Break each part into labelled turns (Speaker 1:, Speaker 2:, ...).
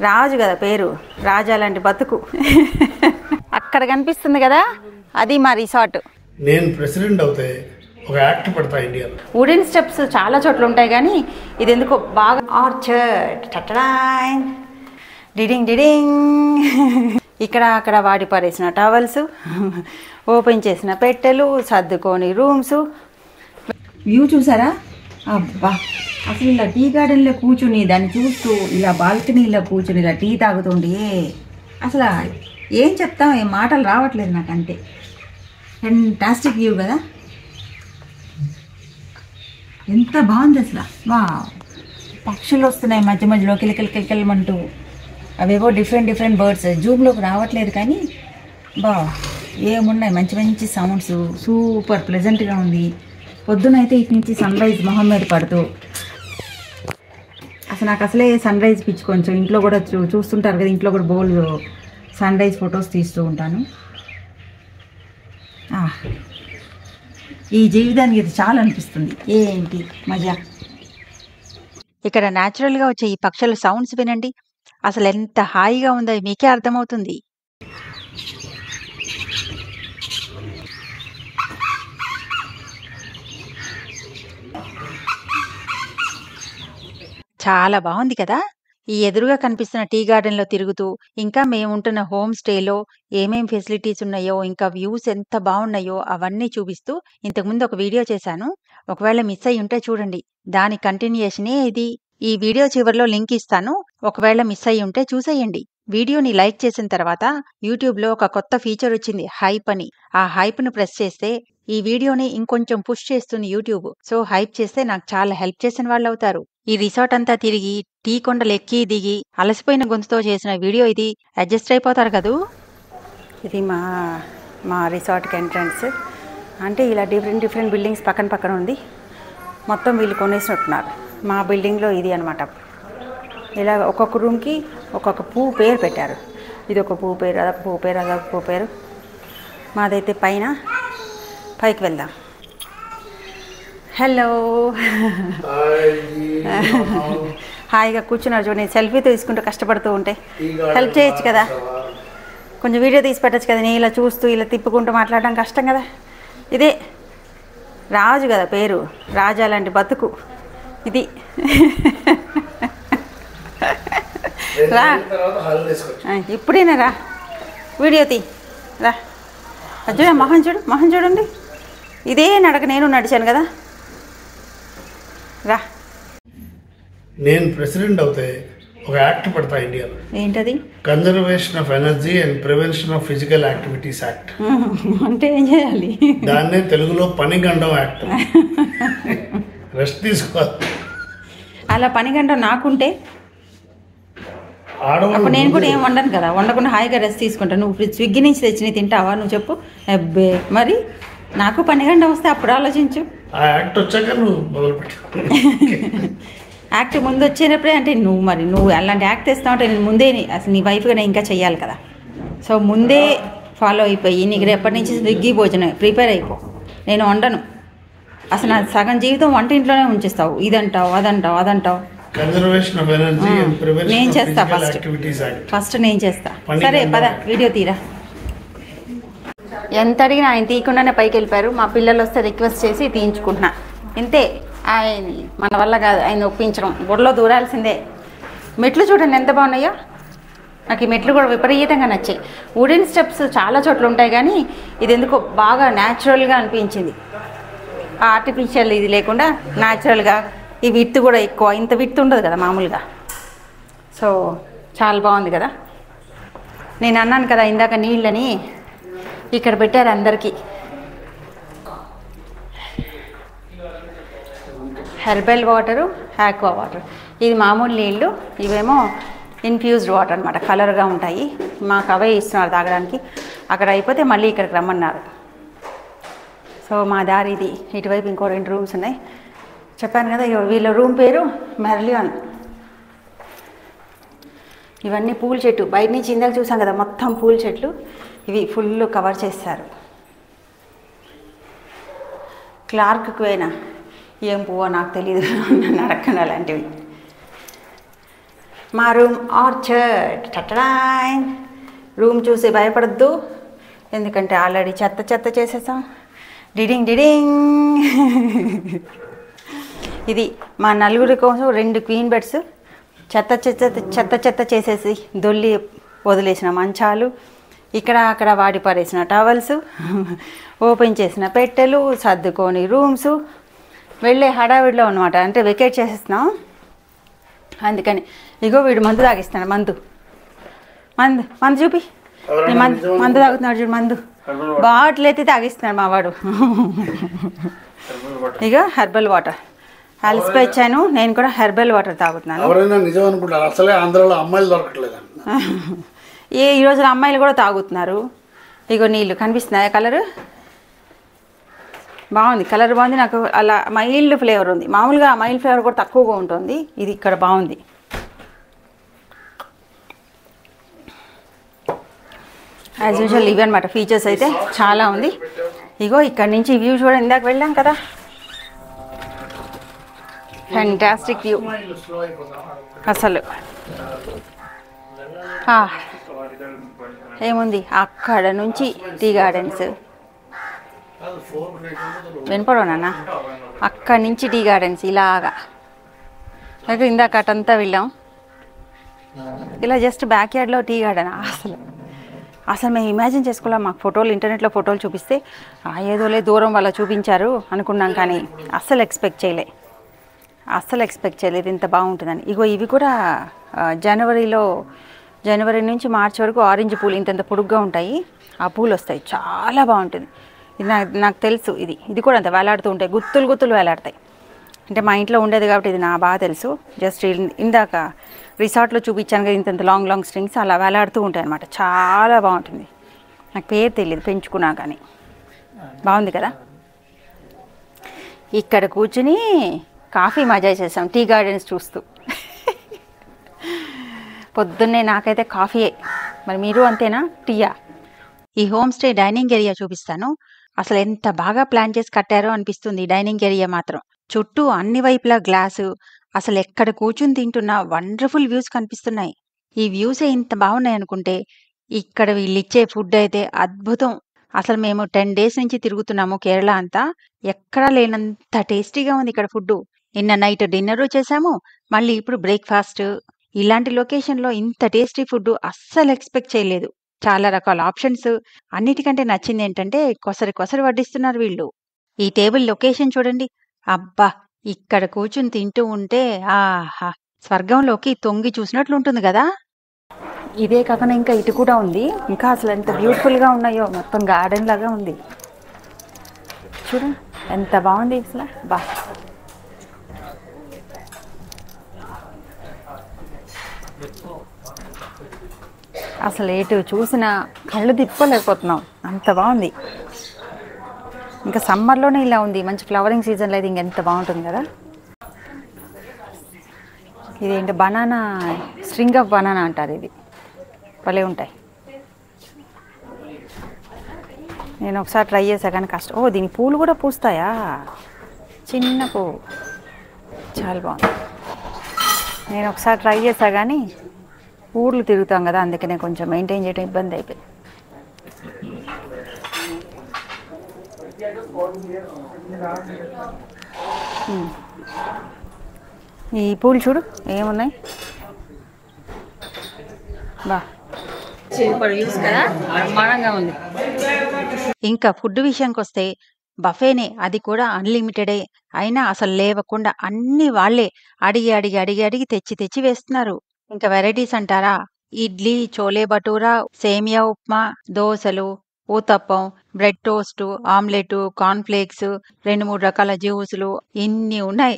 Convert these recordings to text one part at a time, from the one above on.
Speaker 1: రాజు కదా పేరు, రాజా లాంటి బతుకు. అక్కడ కనిపిస్తుంది కదా, అది మా రిసార్ట్.
Speaker 2: నేను ప్రెసిడెంట్ అవుతే ఒక యాక్ట్ పడతా ఇండియాలో.
Speaker 1: వుడెన్ స్టెప్స్ చాలా చోట్ల ఉంటాయి కానీ ఇది ఎందుకో బాగా ఆర్చర్డ్. టటడాయ్ డిడింగ్ డిడింగ్. ఇక్కడ అక్కడ వాడి పడేసిన టవల్స్, ఓపెన్ చేసిన పెట్టెలు, సర్దుకోని రూమ్స్. వ్యూ చూసారా? అబ్బా, అసలు ఇలా టీ గార్డెన్లో కూర్చుని దాన్ని చూస్తూ, ఇలా బాల్కనీలో కూర్చుని ఇలా టీ తాగుతుండే అసలు ఏం చెప్తాం, ఏం మాటలు రావట్లేదు నాకు. అంతే ఫెంటాస్టిక్ వ్యూ కదా, ఎంత బాగుంది అసలు. వా, పక్షులు వస్తున్నాయి మధ్య మధ్యలో కిలకిలమంటూ. అవేవో డిఫరెంట్ బర్డ్స్, జూమ్లోకి రావట్లేదు కానీ బా ఏమున్నాయి మంచి మంచి సౌండ్స్. సూపర్ ప్లెజెంట్గా ఉంది. పొద్దునైతే ఇటు నుంచి సన్ రైజ్ మొహం మీద పడుతూ, అసలు నాకు అసలే సన్ రైజ్ పిచ్చి. కొంచెం ఇంట్లో కూడా చూస్తుంటారు కదా, ఇంట్లో కూడా బోల్ సన్ రైజ్ ఫొటోస్ తీస్తూ ఉంటాను. ఈ జీవితానికి ఇది చాలా అనిపిస్తుంది. ఏంటి మజా. ఇక్కడ న్యాచురల్గా వచ్చే ఈ పక్షుల సౌండ్స్ వినండి, అసలు ఎంత హాయిగా ఉందో మీకే అర్థమవుతుంది. చాలా బాగుంది కదా. ఈ ఎదురుగా కనిపిస్తున్న టీ గార్డెన్లో తిరుగుతూ, ఇంకా మేము ఉంటున్న హోమ్ స్టేలో ఏమేం ఫెసిలిటీస్ ఉన్నాయో, ఇంకా వ్యూస్ ఎంత బాగున్నాయో అవన్నీ చూపిస్తూ ఇంతకుముందు ఒక వీడియో చేశాను. ఒకవేళ మిస్ అయ్యి ఉంటే చూడండి, దాని కంటిన్యూషనే ఇది. ఈ వీడియో చివరిలో లింక్ ఇస్తాను, ఒకవేళ మిస్ అయ్యి ఉంటే చూసేయండి. వీడియోని లైక్ చేసిన తర్వాత యూట్యూబ్లో ఒక కొత్త ఫీచర్ వచ్చింది, హైప్ అని. ఆ హైప్ను ప్రెస్ చేస్తే ఈ వీడియోని ఇంకొంచెం పుష్ చేస్తుంది యూట్యూబ్. సో హైప్ చేస్తే నాకు చాలా హెల్ప్ చేసిన వాళ్ళు అవుతారు. ఈ రిసార్ట్ అంతా తిరిగి, టీ కొండలు ఎక్కి దిగి, అలసిపోయిన గొంతుతో చేసిన వీడియో ఇది. అడ్జస్ట్ అయిపోతారు కదూ. ఇది మా రిసార్ట్కి ఎంట్రన్స్. అంటే ఇలా డిఫరెంట్ బిల్డింగ్స్ పక్కన ఉంది. మొత్తం వీళ్ళు కొనేసినట్టున్నారు. మా బిల్డింగ్లో ఇది అనమాట. ఇలా ఒక్కొక్క రూమ్కి ఒక్కొక్క పువ్వు పేరు పెట్టారు. ఇది ఒక పువ్వు పేరు, అదొక పువ్వు పేరు, అదొక పువ్వు పేరు. మాదైతే పైకి వెళ్దాం. హలో, హాయిగా కూర్చున్నారు చూడండి. సెల్ఫీ తీసుకుంటూ కష్టపడుతూ ఉంటే హెల్ప్ చేయొచ్చు కదా, కొంచెం వీడియో తీసి పెట్టచ్చు కదా. నేను ఇలా చూస్తూ ఇలా తిప్పుకుంటూ మాట్లాడడం కష్టం కదా. ఇదే రాజు కదా పేరు, రాజా లాంటి బతుకు ఇది. రా, ఇప్పుడేనా రా, వీడియో తీ రా. చూడ మొహం చూడండి. ఇదే నడక నేను నడిచాను కదా. రా.
Speaker 2: నేను ప్రెసిడెంట్ అవుతే ఒక యాక్ట్ పడతా ఇండియాలో.
Speaker 1: ఏంటది?
Speaker 2: Conservation of energy and prevention of physical activities act.
Speaker 1: అంటే ఏం చేయాలి?
Speaker 2: దాన్నే తెలుగులో పనిగండం యాక్ట్. రెస్ట్ తీసుకోవాలి.
Speaker 1: అలా పనిగండం నాకుంటే అప్పుడు నేను కూడా ఏం వండను కదా. వండకుండా హాయిగా రెస్ట్ తీసుకుంటాను. నువ్వు స్విగ్గీ నుంచి తెచ్చినవి తింటావా? నువ్వు చెప్పు. అబ్బే, మరి నాకు పనిగండం వస్తే అప్పుడు ఆలోచించు.
Speaker 2: ఆ యాక్ట్ వచ్చాక నువ్వు మొదలుపెట్టు.
Speaker 1: యాక్ట్ ముందు వచ్చేటప్పుడే అంటే నువ్వు అలాంటి యాక్ట్ తెస్తావు అంటే నేను ముందే అసలు నీ వైఫ్గా నేను ఇంకా చెయ్యాలి కదా. సో ముందే ఫాలో అయిపోయి నీకు రేపటి నుంచి స్విగ్గీ భోజనం ప్రిపేర్ అయిపో. నేను వండను అసలు. నా సగం జీవితం వంటింట్లోనే ఉంచేస్తావు. ఇదంటావు, అదంటావు.
Speaker 2: Conservation of energy and prevention
Speaker 1: నేను
Speaker 2: ఆఫ్
Speaker 1: చేస్తా
Speaker 2: ఫిజికల్ యాక్టివిటీస్ యాక్ట్.
Speaker 1: ఫస్ట్ నేను చేస్తా. సరే పద, వీడియో తీరా. ఎంత అడిగినా ఆయన తీయకుండానే పైకి వెళ్ళిపోయారు. మా పిల్లలు వస్తే రిక్వెస్ట్ చేసి తీయించుకుంటున్నా. ఇంతే, ఆయన మన వల్ల కాదు ఆయన ఒప్పించడం. బుర్రలో దూరాల్సిందే. మెట్లు చూడండి ఎంత బాగున్నాయో. నాకు ఈ మెట్లు కూడా విపరీతంగా నచ్చాయి. వుడెన్ స్టెప్స్ చాలా చోట్ల ఉంటాయి కానీ ఇది ఎందుకో బాగా న్యాచురల్గా అనిపించింది. ఆర్టిఫిషియల్ ఇది లేకుండా న్యాచురల్గా. ఈ విత్ కూడా ఎక్కువ, ఇంత విత్ ఉండదు కదా మామూలుగా. సో చాలా బాగుంది కదా. నేను అన్నాను కదా ఇందాక నీళ్ళని ఇక్కడ పెట్టారు అందరికీ. Herbal water, aqua water. ఇది మామూలు నీళ్ళు, ఇవేమో ఇన్ఫ్యూజ్డ్ వాటర్ అనమాట. కలర్గా ఉంటాయి. మాకు అవే ఇస్తున్నారు తాగడానికి. అక్కడ అయిపోతే మళ్ళీ ఇక్కడికి రమ్మన్నారు. సో మా దారి ఇది. ఇటువైపు ఇంకో 2 రూమ్స్ ఉన్నాయి. చెప్పాను కదా, వీళ్ళ రూమ్ పేరు మెర్లియాన్. ఇవన్నీ పూల చెట్టు. బయట నుంచి ఇందాక చూసాం కదా, మొత్తం పూల చెట్లు. ఇవి ఫుల్ కవర్ చేస్తారు. క్లార్క్ క్వేనా ఏం పువ్వో నాకు తెలీదు, నన్ను అడగండి అలాంటివి. మా రూమ్ ఆర్చర్డ్ టటడాయ్. రూమ్ చూసి భయపడద్దు, ఎందుకంటే ఆల్రెడీ చెత్త చేసేసాం. డిడింగ్ డిడింగ్. ఇది మా నలుగురి కోసం 2 క్వీన్ బెడ్స్ చెత్త చేసేసి దొల్లి వదిలేసిన మంచాలు, ఇక్కడ అక్కడ వాడి పడేసిన టవల్స్, ఓపెన్ చేసిన పెట్టెలు, సర్దుకొని రూమ్స్, వెళ్ళే హడావిడిలో అనమాట. అంటే వెకేట్ చేసేస్తున్నాం అందుకని. ఇగో వీడు మందు తాగిస్తున్నాడు. మందు చూపి. మందు తాగుతున్నాడు చూడు. మందు బాటిల్ అయితే తాగిస్తున్నాడు మా వాడు. ఇక హెర్బల్ వాటర్ అలసిపోయి ఇచ్చాను, నేను కూడా హెర్బల్ వాటర్ తాగుతున్నాను.
Speaker 2: నిజం అనుకుంటారు, అసలే ఆంధ్రాలో అమ్మాయిలు దొరకట్లేదు.
Speaker 1: ఈ రోజున అమ్మాయిలు కూడా తాగుతున్నారు. ఇగో నీళ్ళు కనిపిస్తున్నాయా? కలరు బాగుంది, కలర్ బాగుంది. నాకు అలా మైల్డ్ ఫ్లేవర్ ఉంది. మామూలుగా మైల్డ్ ఫ్లేవర్ కూడా తక్కువగా ఉంటుంది, ఇది ఇక్కడ బాగుంది. యాజ్ యూజువల్ ఇవి అనమాట ఫీచర్స్ అయితే చాలా ఉంది. ఇగో ఇక్కడ నుంచి వ్యూ చూడండి, ఇందాక వెళ్ళాం కదా, ఫ్యాంటాస్టిక్ వ్యూ అసలు. ఏముంది అక్కడ నుంచి టీ గార్డెన్స్ వినపడోనా, అక్కడి నుంచి టీ గార్డెన్స్ ఇలాగా. అయితే ఇందాక అటంతా వెళ్ళాం, ఇలా జస్ట్ బ్యాక్ యార్డ్లో టీ గార్డెన్. అసలు మేము ఇమాజిన్ చేసుకోలేం. మాకు ఫోటోలు ఇంటర్నెట్లో ఫోటోలు చూపిస్తే ఏదోలే దూరం వాళ్ళ చూపించారు అనుకున్నాం, కానీ అస్సలు ఎక్స్పెక్ట్ చేయలేదు ఇంత బాగుంటుందని. ఇగో ఇవి కూడా జనవరి నుంచి మార్చి వరకు ఆరెంజ్ పూలు ఇంత పొడుగ్గా ఉంటాయి, ఆ పూలు వస్తాయి, చాలా బాగుంటుంది. ఇది నాకు తెలుసు. ఇది కూడా అంత వేలాడుతూ ఉంటాయి, గుత్తులు వేలాడతాయి. అంటే మా ఇంట్లో ఉండేది కాబట్టి ఇది నా బాగా తెలుసు. జస్ట్ ఇందాక రిసార్ట్లో చూపించాను కదా, ఇంత లాంగ్ స్ట్రింగ్స్ అలా వేలాడుతూ ఉంటాయి అనమాట. చాలా బాగుంటుంది. నాకు పేరు తెలియదు, పెంచుకున్నా కానీ బాగుంది కదా. ఇక్కడ కూర్చుని కాఫీ మజా చేసాం టీ గార్డెన్స్ చూస్తూ. పొద్దున్నే నాకైతే కాఫీయే. మరి మీరు అంతేనా, టీయా? ఈ హోమ్ స్టే డైనింగ్ ఏరియా చూపిస్తాను. అసలు ఎంత బాగా ప్లాన్ చేసి కట్టారో అనిపిస్తుంది. డైనింగ్ ఏరియా మాత్రం చుట్టూ అన్ని వైపులా గ్లాసు. అసలు ఎక్కడ కూర్చుని తింటున్నా వండర్ఫుల్ వ్యూస్ కనిపిస్తున్నాయి. ఈ వ్యూసే ఇంత బాగున్నాయి అనుకుంటే ఇక్కడ వీళ్ళిచ్చే ఫుడ్ అయితే అద్భుతం. అసలు మేము 10 days నుంచి తిరుగుతున్నాము కేరళ అంతా, ఎక్కడా లేనంత టేస్టీగా ఉంది ఇక్కడ ఫుడ్. నిన్న నైట్ డిన్నరు చేశాము, మళ్ళీ ఇప్పుడు బ్రేక్ఫాస్ట్. ఇలాంటి లొకేషన్లో ఇంత టేస్టీ ఫుడ్ అస్సలు ఎక్స్పెక్ట్ చేయలేదు. చాలా రకాల ఆప్షన్స్. అన్నిటికంటే నచ్చింది ఏంటంటే కొసరి వడ్డిస్తున్నారు వీళ్ళు. ఈ టేబుల్ లొకేషన్ చూడండి. అబ్బా, ఇక్కడ కూర్చుని తింటూ ఉంటే ఆహా, స్వర్గంలోకి తొంగి చూసినట్లుంటుంది కదా. ఇదే కాకుండా ఇంకా ఇటు కూడా ఉంది. ఇంకా అసలు ఎంత బ్యూటిఫుల్గా ఉన్నాయో, మొత్తం గార్డెన్ లాగా ఉంది. చూడండి ఎంత బాగుంది అసలు. బా, అసలు ఎటు చూసినా కళ్ళు తిప్పుకోలేకపోతున్నాం, అంత బాగుంది. ఇంకా సమ్మర్లోనే ఇలా ఉంది, మంచి ఫ్లవరింగ్ సీజన్లో అయితే ఇంకెంత బాగుంటుంది కదా. ఇదేంటి బనానా, స్ట్రింగ్ ఆఫ్ బనానా అంటారు. ఇది భలే ఉంటాయి. నేను ఒకసారి ట్రై చేసా కానీ కష్టం. దీని పూలు కూడా పూస్తాయా? చిన్న పువ్వు, చాలా బాగుంది. నేను ఒకసారి ట్రై చేసా కానీ ఊర్లు తిరుగుతాం కదా, అందుకనే కొంచెం మెయింటైన్ చేయడం ఇబ్బంది అయిపోయింది. ఈ పూలు చూడు ఏమున్నాయి, బా సూపర్ వ్యూస్ కదా, బ్రహ్మాండంగా ఉంది. ఇంకా ఫుడ్ విషయానికి వస్తే బఫేనే, అది కూడా అన్లిమిటెడే. అయినా అసలు లేవకుండా అన్ని వాళ్ళే అడిగి తెచ్చి వేస్తున్నారు. ఇంకా వెరైటీస్ అంటారా, ఇడ్లీ, చోలే భటూరా, సేమియా ఉప్మా, దోశలు, uttapam, bread toast, omelette, cornflakes, 2-3 రకాల జ్యూసులు, ఇన్ని ఉన్నాయి.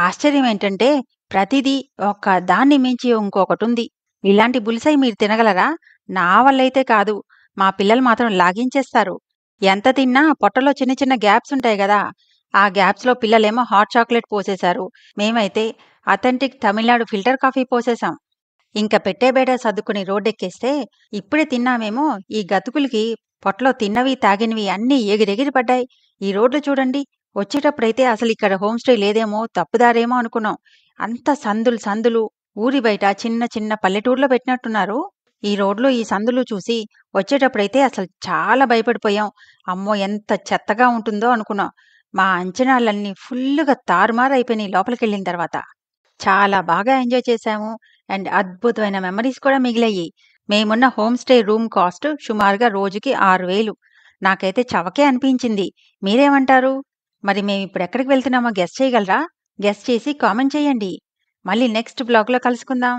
Speaker 1: ఆశ్చర్యం ఏంటంటే ప్రతిదీ ఒక దాన్ని మించి ఇంకొకటి ఉంది. ఇలాంటి బుల్సై మీరు తినగలరా? నా వల్లైతే కాదు, మా పిల్లలు మాత్రం లాగించేస్తారు. ఎంత తిన్నా పొట్టలో చిన్న గ్యాప్స్ ఉంటాయి కదా, ఆ గ్యాప్స్లో పిల్లలేమో హాట్ చాక్లెట్ పోసేశారు. మేమైతే అథెంటిక్ తమిళనాడు ఫిల్టర్ కాఫీ పోసేశాం. ఇంకా పెట్టేబేడ సర్దుకుని రోడ్డెక్కేస్తే ఇప్పుడే తిన్నామేమో, ఈ గతుకులకి పొట్టలో తిన్నవి తాగినవి అన్నీ ఎగిరెగిరి పడ్డాయి. ఈ రోడ్లు చూడండి. వచ్చేటప్పుడైతే అసలు ఇక్కడ హోమ్ స్టే లేదేమో, తప్పుదారేమో అనుకున్నాం. అంత సందులు ఊరి బయట చిన్న చిన్న పల్లెటూరులో పెట్టినట్టున్నారు. ఈ రోడ్లు, ఈ సందులు చూసి వచ్చేటప్పుడైతే అసలు చాలా భయపడిపోయాం. అమ్మో! ఎంత చెత్తగా ఉంటుందో అనుకున్నాం. మా అంచనాలన్నీ ఫుల్లుగా తారుమారైపోయినాయి లోపలికెళ్ళిన తర్వాత. చాలా బాగా ఎంజాయ్ చేశాము. అండ్ అద్భుతమైన మెమరీస్ కూడా మిగిలాయి. మేమున్న హోమ్ స్టే రూమ్ కాస్ట్ సుమారుగా రోజుకి 6,000. నాకైతే చవకే అనిపించింది. మీరేమంటారు? మరి మేమిప్పుడెక్కడికి వెళ్తున్నామో గెస్ చేయగలరా? గెస్ చేసి కామెంట్ చేయండి. మళ్ళీ నెక్స్ట్ బ్లాగ్‌లో కలుసుకుందాం.